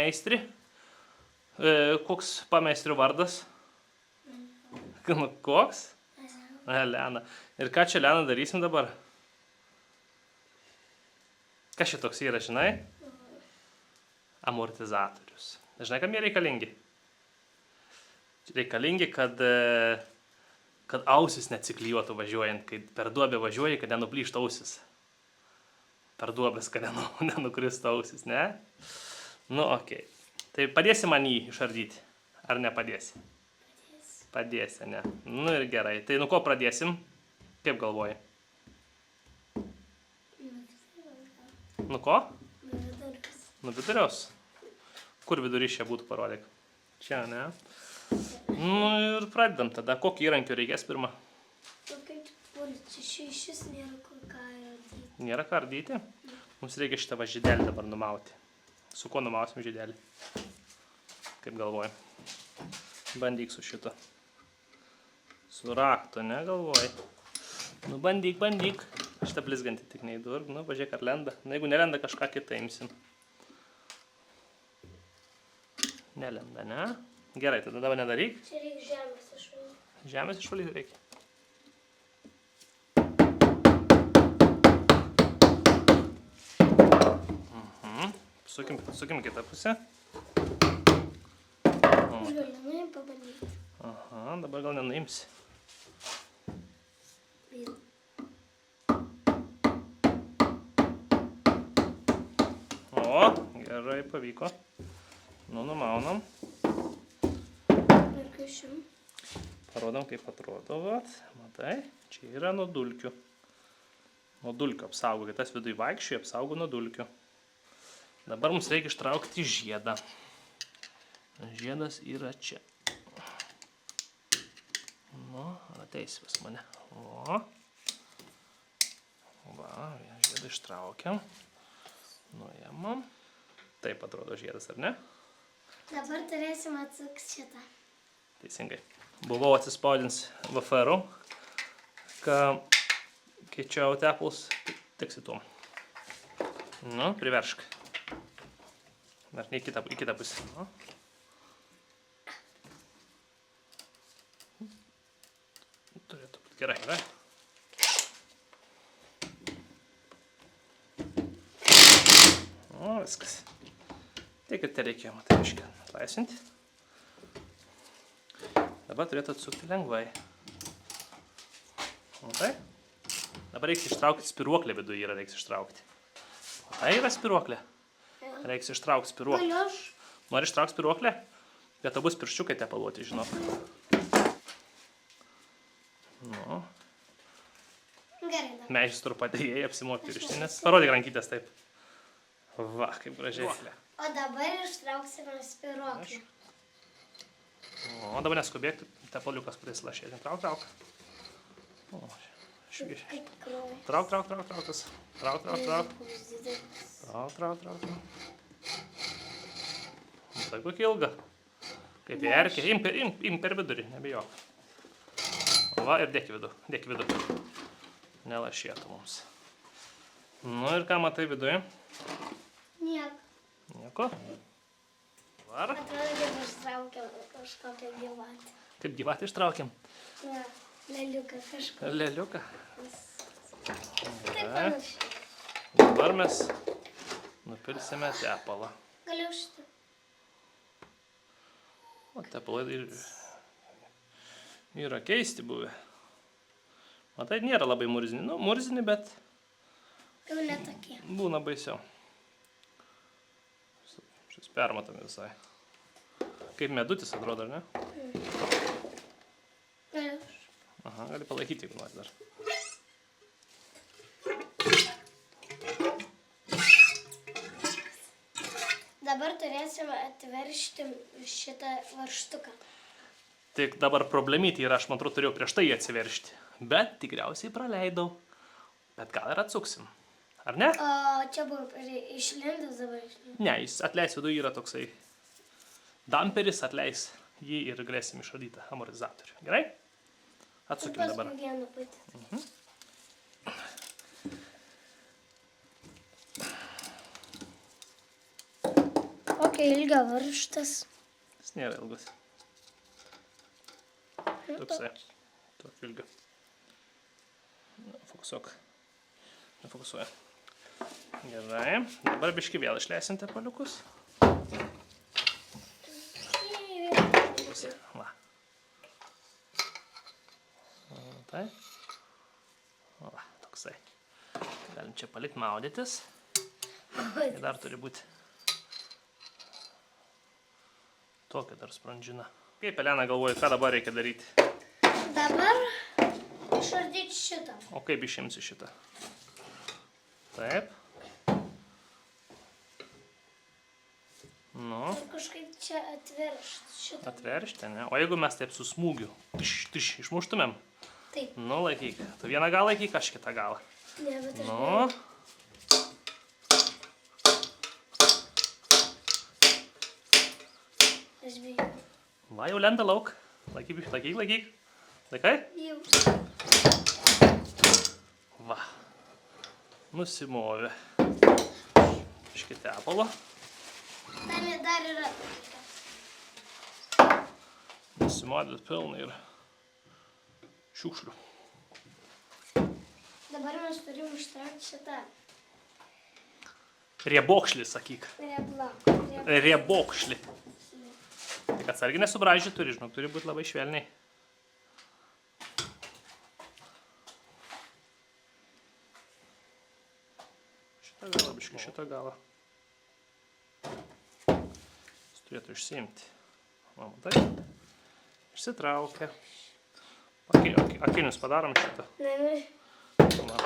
pameistrį. Koks pameistrių vardas? Koks? Elena. Ir ką čia, Elena, darysim dabar? Kas čia toks yra, žinai? Amortizatorius. Žinai, kam jie reikalingi? Reikalingi, kad ausis neatsiklijuotų važiuojant, kai per duobę važiuoji, kad nenuplyštų ausis. Per duobės, kad nenukristų ausis, ne? Nu, okei. Tai padėsi man jį išardyti? Ar nepadėsi? Padėsi, ne? Nu ir gerai. Tai nuo ko pradėsim? Kaip galvoji? Nu ko? Nu vidurios. Kur vidurys čia būtų, parodyk? Čia, ne? Nu ir pradedam tada. Kokį įrankį reikės pirmą? Šis nėra ką ardyti. Nėra ką ardyti? Mums reikia šitą žiedelį dabar numauti. Su kuo numausim žiedelį? Kaip galvoji? Bandyk su šito. Su raktu, ne, galvoji? Nu bandyk. Šitą blizgantį tik neįdurk. Nu, pažiūrėk, ar lenda. Nu, jeigu nelenda, kažką kitą imsim. Nelenda, ne? Gerai, tada dabar nedaryk. Čia reikia žemės išvalyti. Žemės išvalyti reikia. Sukim kitą pusę. Gal nenuim pabandyti. Aha, dabar gal nenuimsi. O, gerai, pavyko. Nu, numaunam. Ir kažim. Parodom, kaip atrodo, vat. Matai, čia yra nuo dulkių. Nuo dulkių apsaugo, kai tas viduj vaikščiai apsaugo nuo dulkių. Dabar mums reikia ištraukti žiedą. Žiedas yra čia. Nu, ateisi pas mane. O. Va, žiedą ištraukiam. Nuėmam. Taip atrodo žiedas, ar ne? Dabar turėsim atsukti šitą. Teisingai. Buvau atsispaudins vaferų, kai čia tepalus, tiksi tuom. Nu, priveršk. Dar ne į kitą pusę. Nu. Turėtų būti gerai. O, viskas. Tiek ir te reikėjo, matai, biškį atlaisinti. Dabar turėtų atsukti lengvai. Matai? Dabar reikia ištraukti spiruoklę viduje, reikia ištraukti. Tai yra spiruoklė. Reiks ištraukti spiruoklę. Galiu aš? Nori ištraukti spiruoklę? Bet to bus pirščiukai tepaluoti, žinok. Nu. Gerai, dabar. Meistrų padėjai apsimoti pirštinės. Parodyk rankytės taip. Va, kaip gražiai. O dabar ištrauksime spiruoklį. O dabar neskubėk, tepaliukas pradės lašėti. Trauk. O, Trauk tas. Trauk. Tai kokia ilga. Kaip į erkę. Im per vidurį, nebijok. Va, ir dėk į vidų. Nelašėtų mums. Nu ir ką matai viduje? Nieko. Var. Atrodo, kaip ištraukiam kažkokią gyvatę. Kaip gyvatę ištraukiam? Ne, leliuką kažką. Leliuką. Taip panašiai. Dabar mes nupilsime tepalą. Galiu šitą. O tepalai yra keisti buvę. Matai, nėra labai murzini. Nu, murzini, bet Jau netokie. būna baisiau. Šis permatami visai. Kaip medutis atrodo, ar ne? Galiu. Aha, gali palaikyti, jeigu nori dar. Dabar turėsime atveršti šitą varžtuką. Tik dabar problemytė yra, aš man atrodo turėjau prieš tai atsiveršti. Bet tikriausiai praleidau. Bet gal ir atsuksim. Ar ne? O čia buvo išlindęs dabar išlindęs. Ne, jis atleis viduje yra toksai damperis, atleis jį ir galėsim išardyti amortizatorių. Gerai? Atsukim dabar. Paskui vieną patį. Kokio ilgio varžtas. Jis nėra ilgas. Toksai. Tokio ilgio. Fokusuok. Nefokusuoja. Gerai. Dabar biškį vėl išleisim tepaliukus. Va. Tai. Va, toksai. Galim čia palikti maudytis. Ir dar turi būti tokia dar sprandžina. Kaip Elena galvoja, ką dabar reikia daryti? Dabar išardyti šitą. O kaip išimsi šitą? Taip. Nu. Ir kažkaip čia atveršti šitą. Atveršti, ne? O jeigu mes taip su smūgiu išmuštumėm? Taip. Nu, laikyk. Tu vieną galą laikyk, aš kitą galą. Ne, bet aš Nu. Aš bijau. Va, jau lenda lauk. Laikyk, laikyk, laikyk. Laikai? Jau. Va. Nusimovė. Iški tepalo. Dar yra. Nusimovė pilnai ir šiukšlių. Dabar mes turim ištraukti šitą Riebokšlį, sakyk. reblą. Riebokšlį. Tik atsargiai nesubraižyti turi, žinok, turi būti labai švelniai. Šitą galą, biškį, šitą galą. Jis turėtų išsiimti. Va, matai? Išsitraukia. Akinius padarom šitą. Va.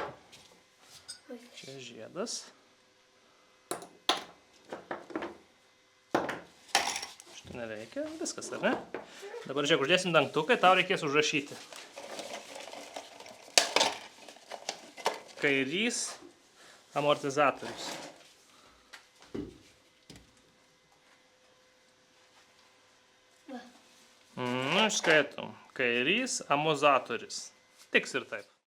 Čia žiedas. Šitą nereikia, viskas, ar ne? Dabar žiūrėk, uždėsim dangtuką, tau reikės užrašyti. Kairys amortizatorius. Nu, išskaitom. Kairys amortizatorius. Tiks ir taip.